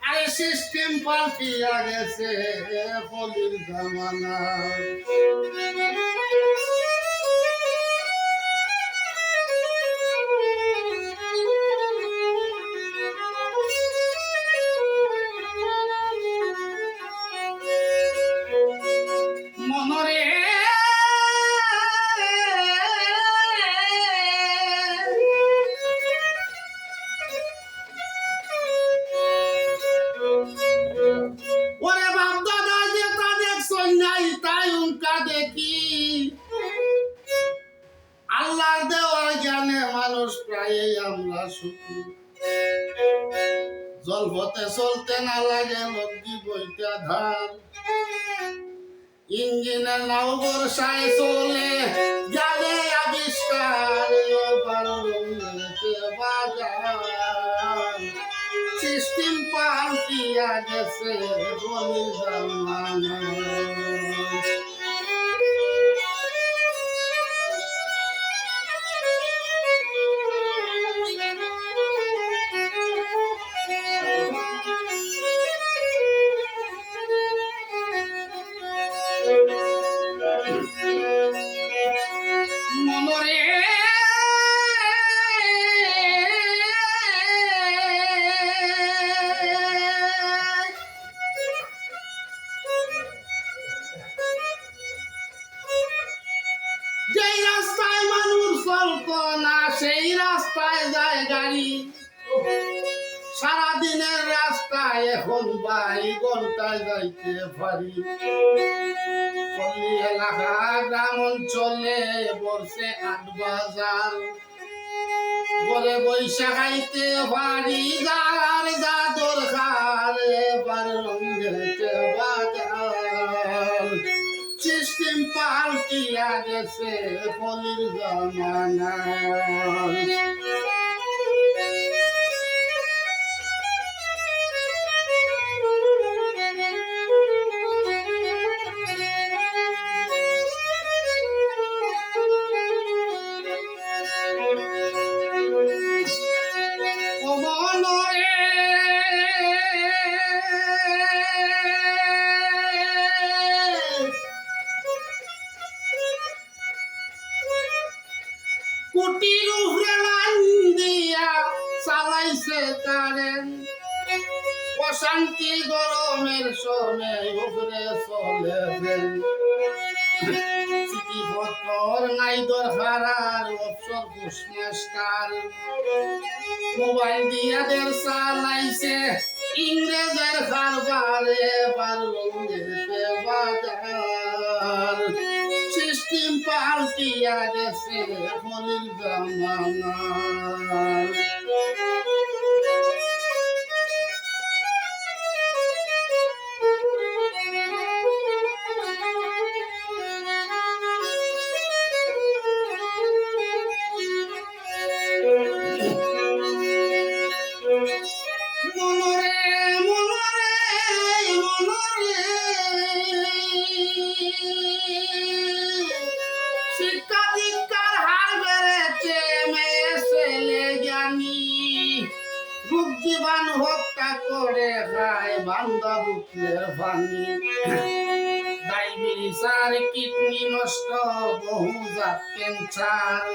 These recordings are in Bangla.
আরে সিস্টেম পাল্টিয়া গেছে ফলির জামানা মনরে ওরে বাপ দাদা যেটা দেখছো নাই তাই উনকা দেখি আল্লাহর দেওয়া জ্ঞানে মানুষ প্রায় আমরা সুখী জল পথে চলতে না লাগে লগ্নি বইটা ধার ইঞ্জিনের নাও বর্ষায় চলে যাবে আবিষ্কার বাজার সিস্টেম পাল্টিয়া গেছে বলি জামানা মনরে যেই রাস্তায় মানুষ চলতো না সেই রাস্তায় যায় গাড়ি সারাদিনের রাস্তায় এখন 22 ঘন্টায় যাইতে পারি পল্লী এলাকা গ্রাম অঞ্চলে বসে 8 বাজার বলে বৈশাখাইতে পারি যার যা দরকার এবার রঙেতে বাজার সিস্টেম পাল্টিয়া গেছে পল্লীর জামানা কুটির উপরে লাইন দিয়া চালাইছে কারেন্ট অশান্তি গরমের সময় উপরে চলে চিঠি পত্র নাই দরকার আর অবসর পোস্টমাস্টার মোবাইল দিয়া দের চালাইছে ইংরেজের কারবারে বারুঙ্গেতে বাজার সিস্টেম পাল্টিয়া গেছে ফলির জামানা শিক্ষা দীক্ষার হার বেড়েছে মেয়ে ছেলে জ্ঞানী বুক জীবাণু হত্যা করে খায় বান্দা বুকের পানি ডায়াবেটিস আর কিডনি নষ্ট বহু জাত ক্যান্সার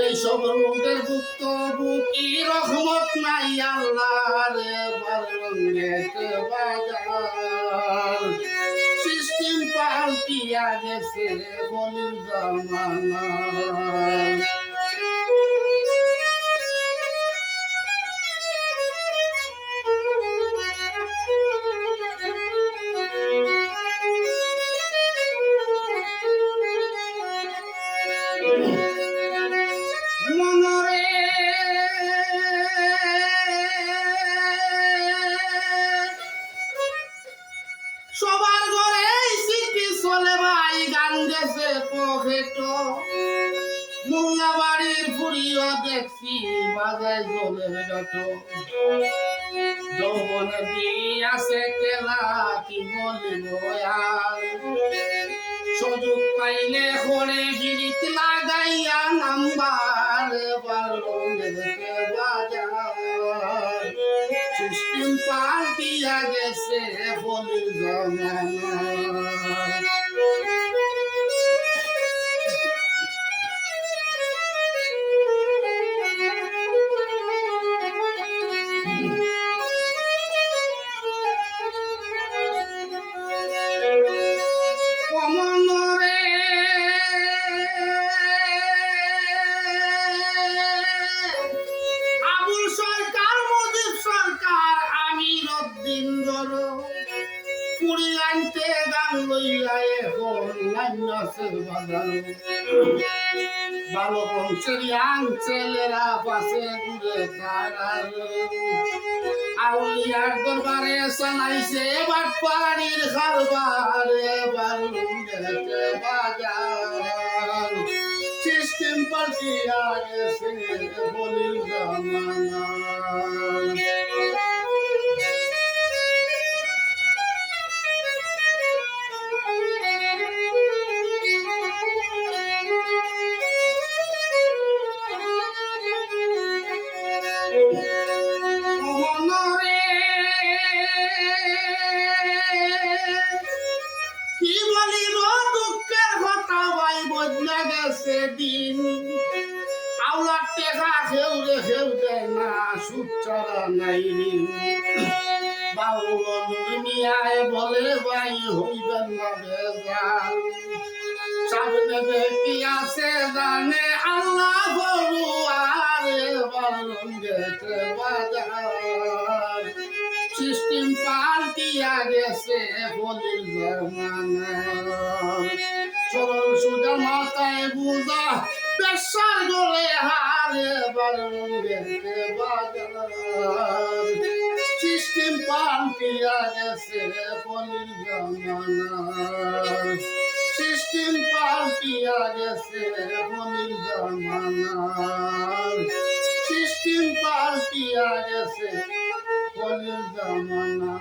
এইসব রোগের ভুক্তভোগী রহমত নাই আল্লাহর বারঙ্গেতে বাজার সিস্টেম পাল্টিয়া গেছে বলির জামানা সবার ঘরে সিটি চলে ভাই গান গেছে পকেটো মোল্লা বাড়ির ফুরিও দেখছি বাজায় জলের যত যৌবন আছে কেলা কি বলিব আর সুযোগ পাইলে করে গিরিত লাগাইয়া নাম্বার বারো বলির জমানা কমনরে আবুল সরকার মুজিব সরকার আমির উদ্দিন গর পুরি আনতে গান লইয়া এখন লাইনাসের বাজানো ভালো বংশের ইয়াং ছেলেরা পাশে ঘুরে তারার আউলিয়ার দরবারে চালাইছে এবার পানির খারবার এবার লুঙ্গেতে বাজার সিস্টেম পাল্টিয়া গেছে বলির জামানা কি বলিব দুঃখের কথা ভাই বদলে গেছে দিন আওলার টেকা খেউ দেয় না সুদ ছাড়া নাই বাউল মিয়ায় বলে ভাই হইবেন না বেজাল সামনে দেখি আছে জানে আল্লাহ গরু আর এবার গেছে বাজার সিস্টেম পাল্টিয়া গেছে বলির জমানা সরল সুজা মাথায় বুঝা পেশার গলে হারে বারণ গেছে বাজার সিস্টেম পাল্টিয়া গেছে বলির জমানা সিস্টেম পাল্টিয়া গেছে বলির জমানা সিস্টেম পাল্টিয়া গেছে বলির জমানা